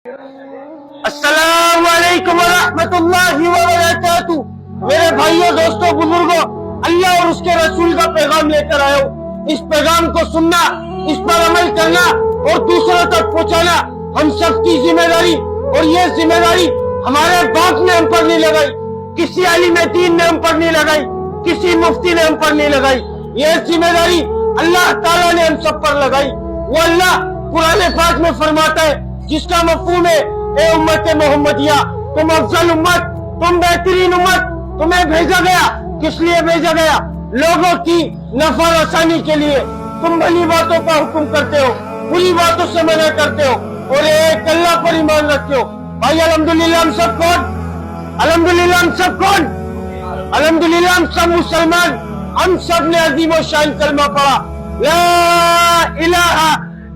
السلام علیکم ورحمۃ اللہ وبرکاتہ۔ میرے بھائیوں، دوستوں، بزرگوں، اللہ اور اس کے رسول کا پیغام لے کر آیا ہوں۔ اس پیغام کو سننا، اس پر عمل کرنا اور دوسروں تک پہنچانا ہم سب کی ذمہ داری، اور یہ ذمہ داری ہمارے باپ نے ہم پر نہیں لگائی، کسی عالم دین نے ہم پر نہیں لگائی، کسی مفتی نے ہم پر نہیں لگائی۔ یہ ذمہ داری اللہ تعالیٰ نے ہم سب پر لگائی۔ وہ اللہ قرآن پاک میں فرماتا ہے، جس کا مفہوم ہے، اے امت محمدیہ، تم افضل امت، تم بہترین امت، تمہیں بھیجا گیا۔ کس لیے بھیجا گیا؟ لوگوں کی نفع رسانی کے لیے۔ تم بھلی باتوں کا حکم کرتے ہو، بری باتوں سے منع کرتے ہو، اور ایک اللہ پر ایمان رکھتے ہو۔ بھائی الحمدللہ ہم سب کون؟ الحمدللہ ہم سب کون؟ الحمدللہ ہم سب مسلمان۔ ہم سب نے عظیم و شان کلمہ پڑھا، لا الہ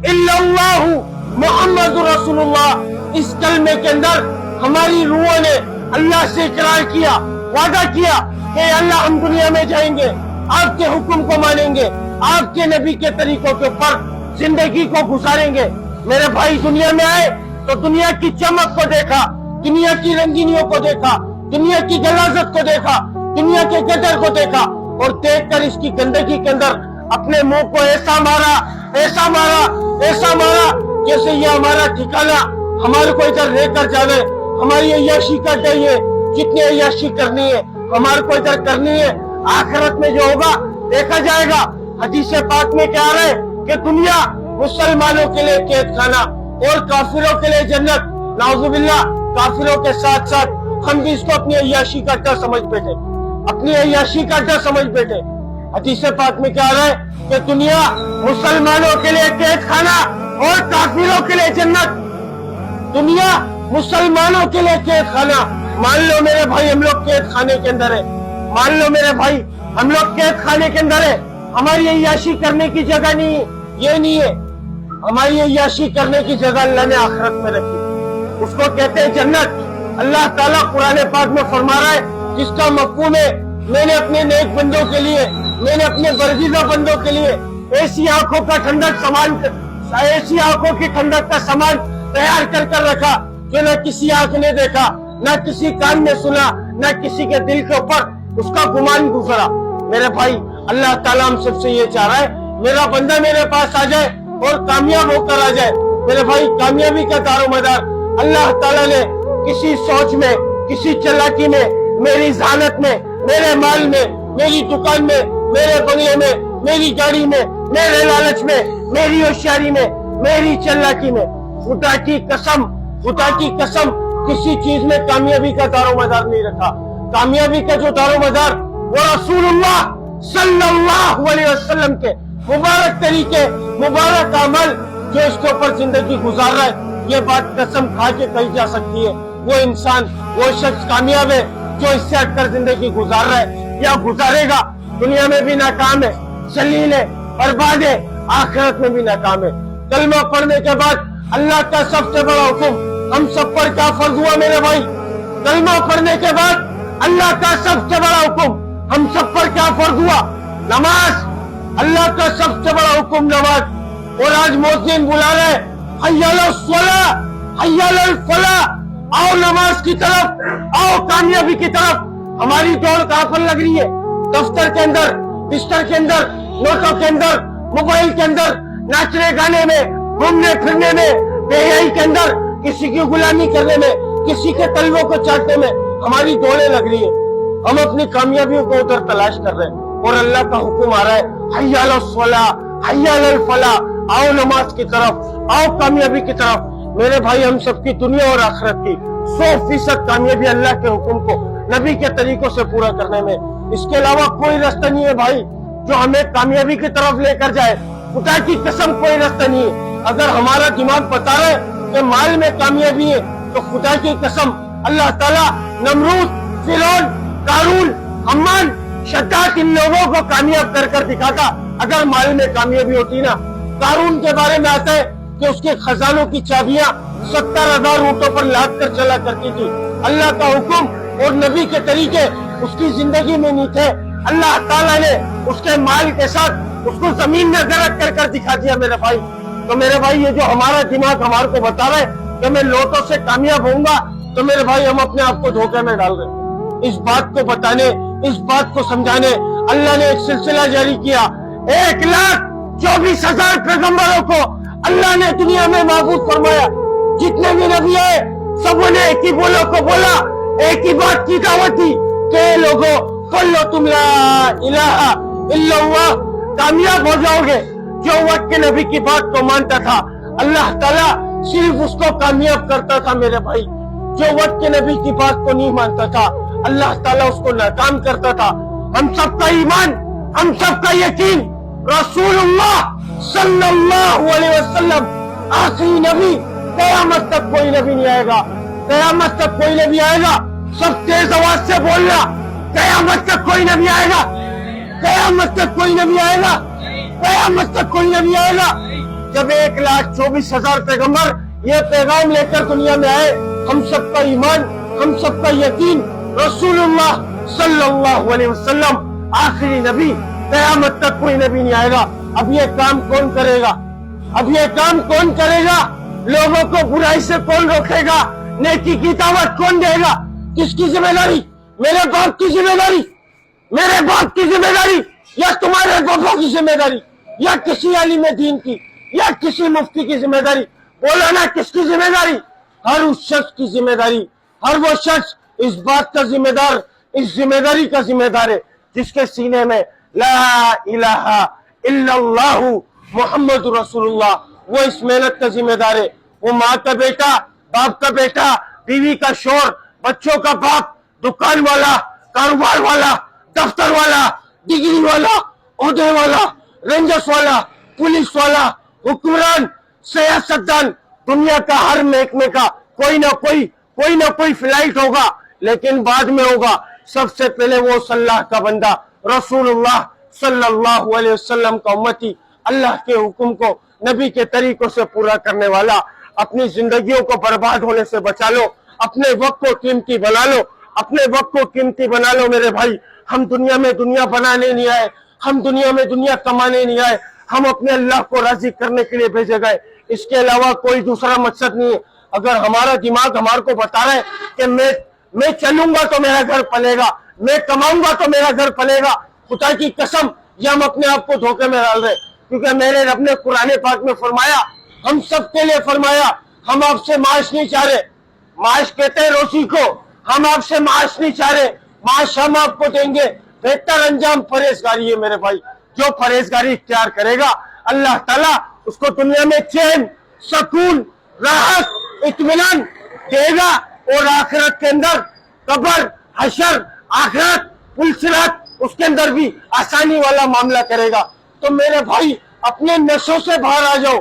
الا اللہ محمد رسول اللہ۔ اس کلمے کے اندر ہماری روحوں نے اللہ سے اقرار کیا، وعدہ کیا کہ اللہ ہم دنیا میں جائیں گے، آپ کے حکم کو مانیں گے، آپ کے نبی کے طریقوں کے اوپر زندگی کو گزاریں گے۔ میرے بھائی دنیا میں آئے تو دنیا کی چمک کو دیکھا، دنیا کی رنگینیوں کو دیکھا، دنیا کی غلاظت کو دیکھا، دنیا کے گدر کو دیکھا، اور دیکھ کر اس کی گندگی کے اندر اپنے منہ کو ایسا مارا، ایسا مارا، ایسا مارا، جیسے یہ ہمارا ٹھکانہ ہمارے کو ادھر لے کر جاوے، ہماری عیاشی کر گئی ہے، جتنی عیاشی کرنی ہے ہمارے کو ادھر کرنی ہے۔ آخرت میں جو ہوگا دیکھا جائے گا۔ حدیث پاک میں کیا رہے کہ دنیا مسلمانوں کے لیے قید خانہ اور کافروں کے لیے جنت۔ نعوذ باللہ، کافروں کے ساتھ ساتھ ہم بھی اس کو اپنی عیاشی کا اڈا سمجھ بیٹھے، اپنی عیاشی کا اڈا سمجھ بیٹھے۔ حدیث پاک میں کیا رہے کہ دنیا مسلمانوں کے لیے قید خانہ اور کافروں کے لیے جنت۔ دنیا مسلمانوں کے لیے قید خانہ۔ مان لو میرے بھائی ہم لوگ قید خانے کے اندر ہے، مان لو میرے بھائی ہم لوگ قید خانے کے اندر ہے۔ ہماری عیاشی کرنے کی جگہ نہیں ہے، یہ نہیں ہے۔ ہماری عیاشی کرنے کی جگہ اللہ نے آخرت میں رکھی، اس کو کہتے ہیں جنت۔ اللہ تعالیٰ قرآن پاک میں فرما رہا ہے، جس کا مفہوم ہے، میں نے اپنے نیک بندوں کے لیے، میں نے اپنے برگزیدہ بندوں کے لیے ایسی آنکھوں کا ٹھنڈک سامان، ایسی آنکھوں کی ٹھنڈک کا سامان تیار کر کر رکھا جو نہ کسی آنکھ نے دیکھا، نہ کسی کان نے سنا، نہ کسی کے دل کے اوپر اس کا گمان گزرا۔ میرے بھائی اللہ تعالیٰ ہم سب سے یہ چاہ رہا ہے، میرا بندہ میرے پاس آ جائے اور کامیاب ہو کر آ جائے۔ میرے بھائی کامیابی کا دار و مدار اللہ تعالیٰ نے کسی سوچ میں، کسی چلاکی میں، میری ذہانت میں، میرے مال میں، میری دکان میں، میرے بنگلے میں، میری گاڑی میں، میرے لالچ میں، میری ہوشیاری میں، میری چلاکی میں، خدا کی قسم، خدا کی قسم کسی چیز میں کامیابی کا دار و مدار نہیں رکھا۔ کامیابی کا جو دار و مدار وہ رسول اللہ صلی اللہ علیہ وسلم کے مبارک طریقے، مبارک عمل جو اس کے اوپر زندگی گزار رہا ہے، یہ بات قسم کھا کے کہی جا سکتی ہے، وہ انسان، وہ شخص کامیاب ہے جو اس سے ہٹ کر زندگی گزار رہا ہے یا گزارے گا۔ دنیا میں بھی ناکام ہے، ذلیل ہے، برباد ہے، آخرت میں بھی ناکام ہے۔ کلمہ پڑھنے کے بعد اللہ کا سب سے بڑا حکم ہم سب پر کیا فرض ہوا میرے بھائی؟ کلمہ پڑھنے کے بعد اللہ کا سب سے بڑا حکم ہم سب پر کیا فرض ہوا؟ نماز۔ اللہ کا سب سے بڑا حکم نماز۔ اور آج مؤذن بلا رہے، حی علی الصلاۃ، حی علی الفلاح، آؤ نماز کی طرف، آؤ کامیابی کی طرف۔ ہماری دوڑ کہاں پر لگ رہی ہے؟ دفتر کے اندر، بستر کے اندر، نوٹوں کے اندر، موبائل کے اندر، ناچنے گانے میں، گھومنے پھرنے میں، بے حیائی کے اندر، کسی کی غلامی کرنے میں، کسی کے طلبوں کو چاٹنے میں ہماری دوڑیں لگ رہی ہے۔ ہم اپنی کامیابیوں کو ادھر تلاش کر رہے ہیں، اور اللہ کا حکم آ رہا ہے، حی علی الصلاۃ، حی علی الفلاح، آؤ نماز کی طرف، آؤ کامیابی کی طرف۔ میرے بھائی ہم سب کی دنیا اور آخرت کی 100% کامیابی اللہ کے حکم کو نبی کے طریقوں سے پورا کرنے میں، اس کے علاوہ کوئی راستہ نہیں ہے بھائی جو ہمیں کامیابی کی طرف لے کر جائے۔ خدا کی قسم کوئی راستہ نہیں ہے۔ اگر ہمارا دماغ بتا رہا ہے کہ مال میں کامیابی ہے، تو خدا کی قسم اللہ تعالیٰ نمرود، فرعون، قارون، حمان، شداد ان لوگوں کو کامیاب کر کر دکھاتا اگر مال میں کامیابی ہوتی نا۔ قارون کے بارے میں آتا ہے کہ اس کے خزانوں کی چابیاں 70,000 اونٹوں پر لاد کر چلا کرتی تھی۔ اللہ کا حکم اور نبی کے طریقے اس کی زندگی میں نہیں تھے، اللہ تعالیٰ نے اس کے مال کے ساتھ اس کو زمین میں غرق کر کر دکھا دیا۔ میرے بھائی تو میرے بھائی یہ جو ہمارا دماغ ہمارے کو بتا رہا ہے کہ میں لوٹوں سے کامیاب ہوں گا تو میرے بھائی ہم اپنے آپ کو دھوکے میں ڈال رہے ہیں۔ اس بات کو بتانے، اس بات کو سمجھانے اللہ نے ایک سلسلہ جاری کیا۔ 1,24,000 پیغمبروں کو اللہ نے دنیا میں معبود فرمایا۔ جتنے بھی نبی آئے سب نے ایک ہی بولو کو بولا، ایک ہی بات کی دعوت دی کہ لوگوں کلو تم لا الہ الا اللہ، کامیاب ہو جاؤ گے۔ جو وقت کے نبی کی بات کو مانتا تھا اللہ تعالیٰ صرف اس کو کامیاب کرتا تھا میرے بھائی۔ جو وقت کے نبی کی بات کو نہیں مانتا تھا اللہ تعالیٰ اس کو ناکام کرتا تھا۔ ہم سب کا ایمان، ہم سب کا یقین، رسول اللہ صلی اللہ علیہ وسلم آخری نبی، قیامت تک کوئی نبی نہیں آئے گا، قیامت تک کوئی نبی آئے گا۔ سب تیز آواز سے بولنا، قیامت تک کوئی نبی آئے گا، قیامت تک کوئی نبی آئے گا، قیامت تک کوئی نبی آئے گا۔ جب 1,24,000 پیغمبر یہ پیغام لے کر دنیا میں آئے، ہم سب کا ایمان، ہم سب کا یقین، رسول اللہ صلی اللہ علیہ وسلم آخری نبی، قیامت تک کوئی نبی نہیں آئے گا۔ اب یہ کام کون کرے گا؟ اب یہ کام کون کرے گا؟ لوگوں کو برائی سے کون روکے گا؟ نیکی کی دعوت کون دے گا؟ کس کی ذمہ داری؟ میرے باپ کی ذمہ داری، میرے باپ کی ذمہ داری، یا تمہارے باپوں کی ذمہ داری، یا کسی عالم دین کی، یا کسی مفتی کی ذمہ داری؟ بولو نا، کس کی ذمہ داری؟ ہر اس شخص کی ذمہ داری، ہر وہ شخص اس بات کا ذمہ دار، اس ذمہ داری کا ذمہ دار ہے جس کے سینے میں لا الہ الا اللہ محمد رسول اللہ، وہ اس محنت کا ذمہ دار ہے۔ وہ ماں کا بیٹا، باپ کا بیٹا، بیوی کا شوہر، بچوں کا باپ، دکان والا، کاروبار والا، دفتر والا، ڈگری والا، عہدے والا، رینجرز والا، پولیس والا، حکمران، سیاستدان، دنیا کا ہر محکمے کا کوئی نہ کوئی فلائٹ ہوگا، لیکن بعد میں ہوگا۔ سب سے پہلے وہ صلی اللہ کا بندہ، رسول اللہ صلی اللہ علیہ وسلم کا امتی، اللہ کے حکم کو نبی کے طریقوں سے پورا کرنے والا۔ اپنی زندگیوں کو برباد ہونے سے بچا لو، اپنے وقت کو قیمتی بنا لو، اپنے وقت کو قیمتی بنا لو میرے بھائی۔ ہم دنیا میں دنیا بنانے نہیں آئے، ہم دنیا میں دنیا کمانے نہیں آئے، ہم اپنے اللہ کو راضی کرنے کے لیے بھیجے گئے۔ اس کے علاوہ کوئی دوسرا مقصد نہیں ہے۔ اگر ہمارا دماغ ہمارے کو بتا رہا ہے کہ میں چلوں گا تو میرا گھر پلے گا، میں کماؤں گا تو میرا گھر پلے گا، خدا کی قسم یہ ہم اپنے آپ کو دھوکے میں ڈال رہے، کیونکہ میرے رب نے قرآن پاک میں فرمایا، ہم سب کے لیے فرمایا، ہم آپ سے معاش نہیں چاہ رہے، معاش کہتے ہیں روزی کو، ہم آپ سے معاش نہیں چاہ رہے، معاش ہم آپ کو دیں گے، بہتر انجام پرہیزگاری ہے میرے بھائی۔ جو پرہیزگاری اختیار کرے گا اللہ تعالیٰ اس کو دنیا میں چین، سکون، راحت، اطمینان دے گا، اور آخرت کے اندر قبر، حشر، آخرت، پلسرات، اس کے اندر بھی آسانی والا معاملہ کرے گا۔ تو میرے بھائی اپنے نشوں سے باہر آ جاؤ،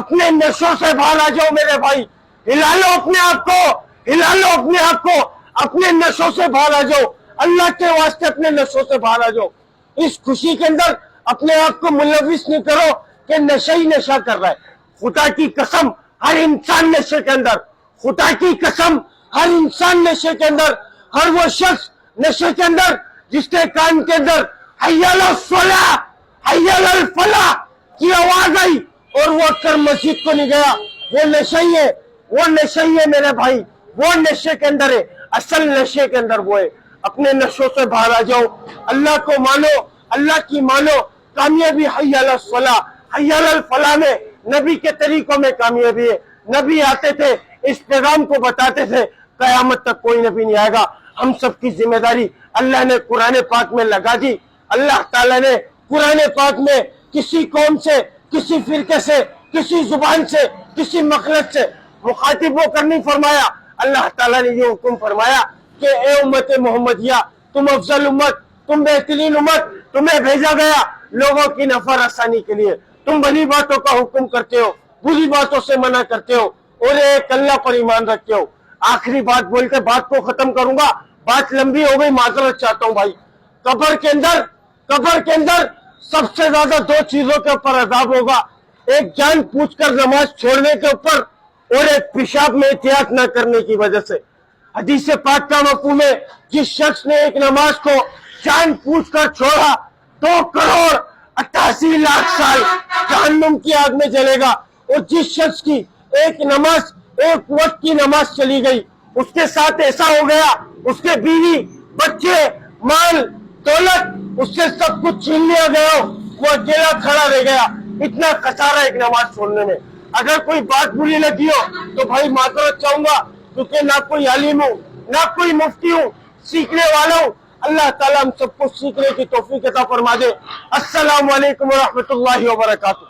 اپنے نشوں سے باہر آ جاؤ میرے بھائی، ہلا لو اپنے آپ کو، ہلا لو اپنے آپ کو، اپنے نشوں سے باہر آ جاؤ، اللہ کے واسطے اپنے نشوں سے باہر آ جاؤ۔ اس خوشی کے اندر اپنے آپ کو ملوث نہیں کرو کہ نشہ ہی نشہ کر رہا ہے۔ خدا کی قسم ہر انسان نشے کے اندر، خدا کی قسم ہر انسان نشے کے اندر، ہر وہ شخص نشے کے اندر جس کے کان کے اندر حی علی الصلاۃ، حی علی الفلاح کی آواز آئی اور وہ کر مسجد کو نہیں گیا، وہ نشہ ہی ہے، وہ نشہ ہی ہے میرے بھائی، وہ نشے کے اندر ہے، اصل نشے کے اندر وہ ہے۔ اپنے نشوں سے باہر آ جاؤ، اللہ کو مانو، اللہ کی مانو، کامیابی حی علی الصلاۃ، حی علی الفلاح میں، نبی کے طریقوں میں کامیابی ہے۔ نبی آتے تھے اس پیغام کو بتاتے تھے، قیامت تک کوئی نبی نہیں آئے گا۔ ہم سب کی ذمہ داری اللہ نے قرآن پاک میں لگا دی۔ اللہ تعالیٰ نے قرآن پاک میں کسی قوم سے، کسی فرقے سے، کسی زبان سے، کسی مخلص سے مخاطب ہو کر نہیں فرمایا۔ اللہ تعالیٰ نے یہ حکم فرمایا کہ اے امت محمدیہ، تم افضل امت، تم بہترین امت، تمہیں بھیجا گیا لوگوں کی نفع رسانی کے لیے۔ تم بھلی باتوں کا حکم کرتے ہو، بری باتوں سے منع کرتے ہو، اور ایک اللہ پر ایمان رکھتے ہو۔ آخری بات بول کے بات کو ختم کروں گا، بات لمبی ہو گئی، معذرت چاہتا ہوں بھائی۔ قبر کے اندر سب سے زیادہ دو چیزوں کے اوپر عذاب ہوگا، ایک جان پوچھ کر نماز چھوڑنے کے اوپر، اور ایک پیشاب میں احتیاط نہ کرنے کی وجہ سے۔ حدیث پاک کا مفہوم ہے جس شخص نے ایک نماز کو جان پوچھ کر چھوڑا 2,88,00,000 سال جہنم کی آگ میں جلے گا، اور جس شخص کی ایک نماز ایک وقت کی نماز چلی گئی، اس کے ساتھ ایسا ہو گیا اس کے بیوی بچے مال دولت اس سے سب کچھ چھین لیا گیا، وہ اکیلا کھڑا رہ گیا۔ اتنا خسارہ ایک نماز چھوڑنے میں۔ اگر کوئی بات بری لگی ہو تو بھائی معذرت چاہوں گا، کیونکہ نہ کوئی عالم ہوں نہ کوئی مفتی ہوں، سیکھنے والا ہوں۔ اللہ تعالیٰ ہم سب کو سیکھنے کی توفیق عطا فرما دے۔ السلام علیکم ورحمۃ اللہ وبرکاتہ۔